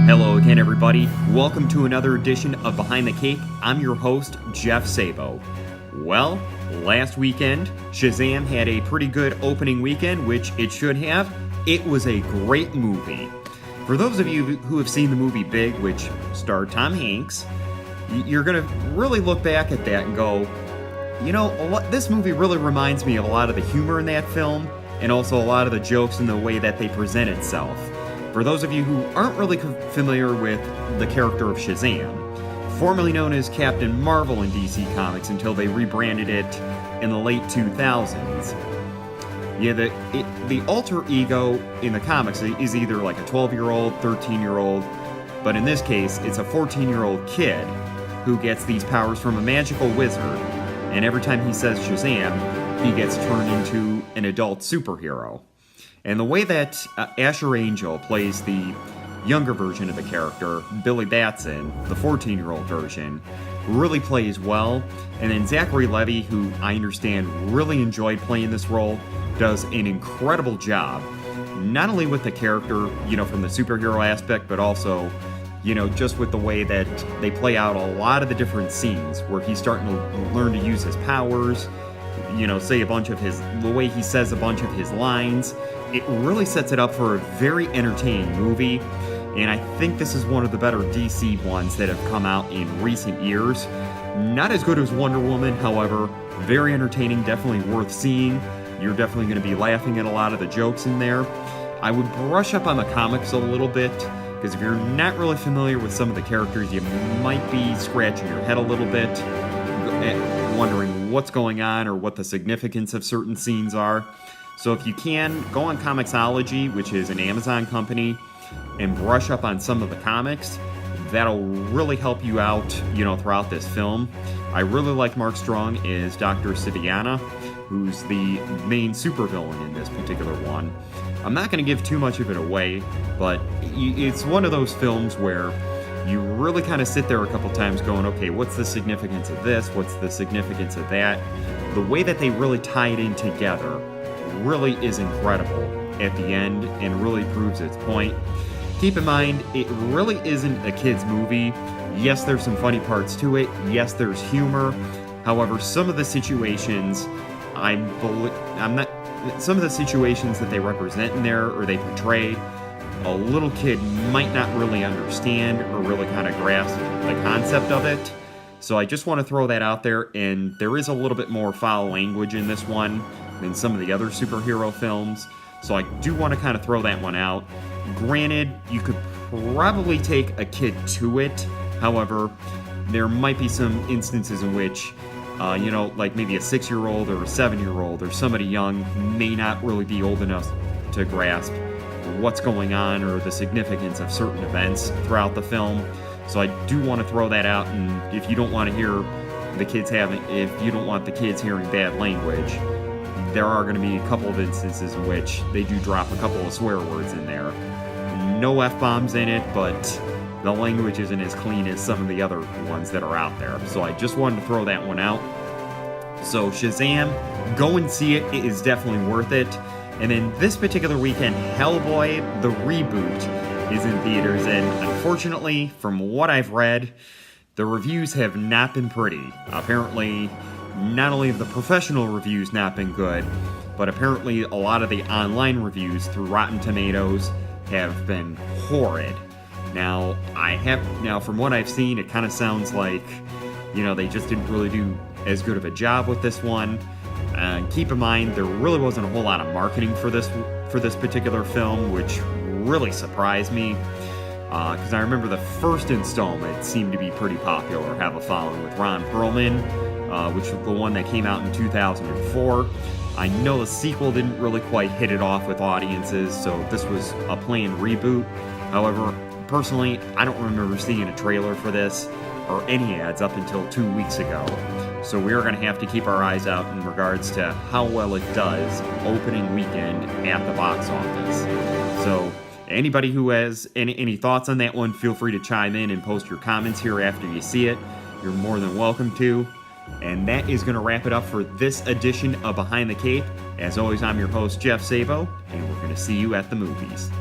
Hello again, everybody. Welcome to another edition of Behind the Cape. I'm your host, Jeff Sabo. Well, last weekend, Shazam had a pretty good opening weekend, which it should have. It was a great movie. For those of you who have seen the movie Big, which starred Tom Hanks, you're going to really look back at that and go, you know, this movie really reminds me of a lot of the humor in that film, and also a lot of the jokes and the way that they present itself. For those of you who aren't really familiar with the character of Shazam, formerly known as Captain Marvel in DC Comics until they rebranded it in the late 2000s. Yeah, the alter ego in the comics is either like a 12-year-old, 13-year-old, but in this case, it's a 14-year-old kid who gets these powers from a magical wizard, and every time he says Shazam, he gets turned into an adult superhero. And the way that Asher Angel plays the younger version of the character, Billy Batson, the 14-year-old version, really plays well. And then Zachary Levi, who I understand really enjoyed playing this role, does an incredible job. Not only with the character, you know, from the superhero aspect, but also, you know, just with the way that they play out a lot of the different scenes where he's starting to learn to use his powers, you know, say the way he says a bunch of his lines. It really sets it up for a very entertaining movie, and I think this is one of the better DC ones that have come out in recent years. Not as good as Wonder Woman, however, very entertaining, definitely worth seeing. You're definitely going to be laughing at a lot of the jokes in there. I would brush up on the comics a little bit, because if you're not really familiar with some of the characters, you might be scratching your head a little bit, wondering what's going on or what the significance of certain scenes are. So if you can, go on Comixology, which is an Amazon company, and brush up on some of the comics. That'll really help you out, you know, throughout this film. I really like Mark Strong as Dr. Siviana, who's the main supervillain in this particular one. I'm not going to give too much of it away, but it's one of those films where you really kind of sit there a couple times going, okay, what's the significance of this? What's the significance of that? The way that they really tie it in together really is incredible at the end and really proves its point. Keep in mind, it really isn't a kid's movie. Yes, there's some funny parts to it. Yes, there's humor. However, some of the situations, some of the situations that they represent in there or they portray, a little kid might not really understand or really kind of grasp the concept of it. So I just want to throw that out there, and there is a little bit more foul language in this one than some of the other superhero films, so I do want to kind of throw that one out. Granted, you could probably take a kid to it, however, there might be some instances in which, you know, like maybe a 6-year-old or a 7-year-old or somebody young may not really be old enough to grasp what's going on or the significance of certain events throughout the film. So I do want to throw that out, and if you don't want to hear if you don't want the kids hearing bad language, there are going to be a couple of instances in which they do drop a couple of swear words in there. No F-bombs in it, but the language isn't as clean as some of the other ones that are out there. So I just wanted to throw that one out. So Shazam, go and see it. It is definitely worth it. And then this particular weekend, Hellboy, the reboot, is in theaters. And unfortunately, from what I've read, the reviews have not been pretty. Apparently, not only have the professional reviews not been good, but apparently a lot of the online reviews through Rotten Tomatoes have been horrid. Now, from what I've seen, it kind of sounds like, you know, they just didn't really do as good of a job with this one. Keep in mind, there really wasn't a whole lot of marketing for this particular film, which really surprised me. Because I remember the first installment seemed to be pretty popular, have a following with Ron Perlman, which was the one that came out in 2004. I know the sequel didn't really quite hit it off with audiences, so this was a planned reboot. However, personally, I don't remember seeing a trailer for this or any ads up until 2 weeks ago. So we are going to have to keep our eyes out in regards to how well it does opening weekend at the box office. So anybody who has any thoughts on that one, feel free to chime in and post your comments here after you see it. You're more than welcome to. And that is going to wrap it up for this edition of Behind the Cape. As always, I'm your host, Jeff Sabo, and we're going to see you at the movies.